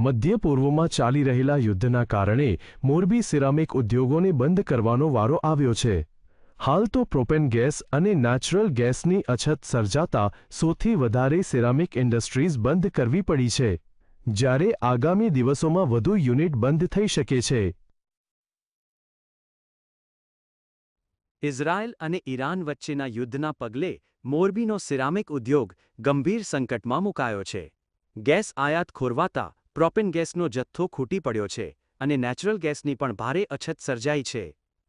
મધ્ય પૂર્વમાં ચાલી રહેલા યુદ્ધના કારણે મોરબી સિરામિક ઉદ્યોગોને બંધ કરવાનો વારો આવ્યો છે। હાલ તો પ્રોપેન ગેસ અને નેચરલ ગેસની અછત સર્જાતા સૌથી વધારે સિરામિક ઇન્ડસ્ટ્રીઝ બંધ કરવી પડી છે, જ્યારે આગામી દિવસોમાં વધુ યુનિટ બંધ થઈ શકે છે। ઇઝરાયલ અને ઈરાન વચ્ચેના યુદ્ધના પગલે મોરબીનો સિરામિક ઉદ્યોગ ગંભીર સંકટમાં મુકાયો છે। ગેસ આયાત ખોરવાતા પ્રોપેન ગેસનો જથ્થો ખૂટી પડ્યો છે અને નેચરલ ગેસની પણ ભારે અછત સર્જાઈ છે।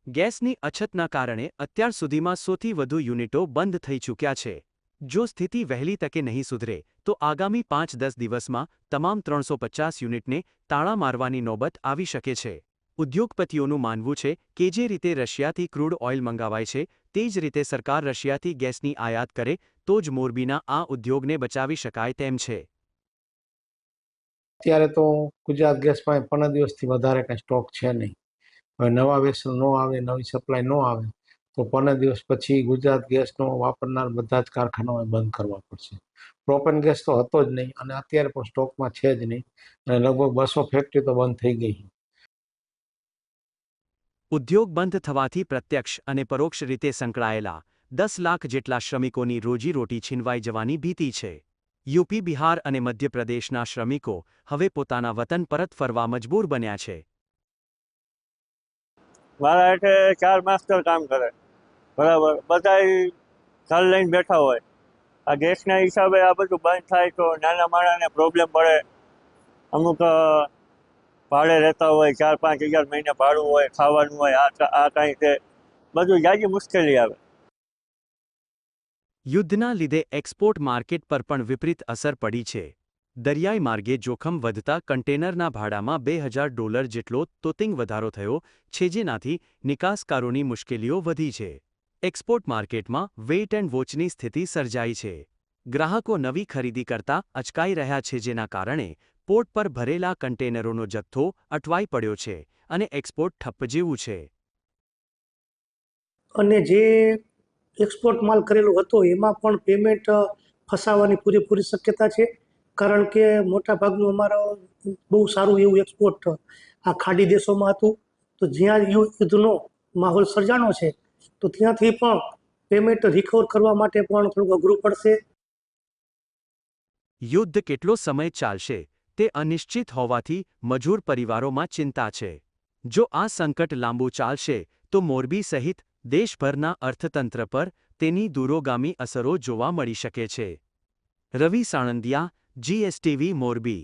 ગેસની અછતના કારણે અત્યાર સુધીમાં સૌથી વધુ યુનિટો બંધ થઈ ચૂક્યા છે। જો સ્થિતિ વહેલી તકે નહીં સુધરે તો આગામી 5-10 દિવસમાં તમામ 350 યુનિટને તાળા મારવાની નોબત આવી શકે છે। ઉદ્યોગપતિઓનું માનવું છે કે જે રીતે રશિયાથી ક્રૂડ ઓઇલ મંગાવાય છે તે જ રીતે સરકાર રશિયાથી ગેસની આયાત કરે તો જ મોરબીના આ ઉદ્યોગને બચાવી શકાય તેમ છે। અત્યારે તો ગુજરાત ગેસમાં 15 દિવસથી વધારે કાંઈ સ્ટોક છે નહીં। હવે નવા વેસલ ન આવે, નવી સપ્લાય ન આવે તો 15 દિવસ પછી ગુજરાત ગેસનો વાપરનાર બધા જ કારખાનાઓએ બંધ કરવા પડશે। પ્રોપેન ગેસ તો હતો જ નહીં અને અત્યારે પણ સ્ટોકમાં છે જ નહીં અને લગભગ 200 ફેક્ટરી તો બંધ થઈ ગઈ। ઉદ્યોગ બંધ થવાથી પ્રત્યક્ષ અને પરોક્ષ રીતે સંકળાયેલા 10 લાખ જેટલા શ્રમિકોની રોજીરોટી છીનવાઈ જવાની ભીતિ છે। યુપી, બિહાર અને મધ્યપ્રદેશના શ્રમિકો હવે પોતાના વતન પરત ફરવા મજબૂર બન્યા છે। મારા હેઠે 4 માસ્ટર કામ કરે, બરાબર, બધાય ઘર લઈને બેઠા હોય। આ ગેસના હિસાબે આ બધું બંધ થાય તો નાના માણસને પ્રોબ્લેમ પડે। અમુક ભાડે રહેતા હોય, 4-5 હજાર મહિને ભાડું હોય, ખાવાનું હોય, આ કાંઈ છે, બધું જાજી મુશ્કેલી આવે। યુદ્ધના લીધે એક્સપોર્ટ માર્કેટ પર પણ વિપરીત અસર પડી છે। દરિયાઈ માર્ગે જોખમ વધતા કન્ટેનરના ભાડામાં $2000 જેટલો તોતિંગ વધારો થયો છે, જેનાથી નિકાસકારોની મુશ્કેલીઓ વધી છે। એક્સપોર્ટ માર્કેટમાં વેઇટ એન્ડ વોચની સ્થિતિ સર્જાઈ છે। ગ્રાહકો નવી ખરીદી કરતા અચકાઈ રહ્યા છે, જેના કારણે પોર્ટ પર ભરેલા કન્ટેનરોનો જથ્થો અટવાઈ પડ્યો છે અને એક્સપોર્ટ ઠપ્પ જેવું છે। અને જે એક્સપોર્ટ માલ કરેલો હતો એમાં પણ પેમેન્ટ ફસાવાની પૂરેપૂરી શક્યતા છે, કારણ કે મોટાભાગનું અમારો બહુ સારું એવું એક્સપોર્ટ આ ખાડી દેશોમાં હતું। તો જ્યાં યુદ્ધનો માહોલ સર્જાણો છે તો ત્યાંથી પણ પેમેન્ટ રિકવર કરવા માટે પણ થોડું અઘરું પડશે। યુદ્ધ કેટલો સમય ચાલશે તે અનિશ્ચિત હોવાથી મજૂર પરિવારોમાં ચિંતા છે। જો આ સંકટ લાંબુ ચાલશે તો મોરબી સહિત દેશભરના અર્થતંત્ર પર તેની દૂરોગામી અસરો જોવા મળી શકે છે। રવિ સાણંદિયા, GSTV, મોરબી।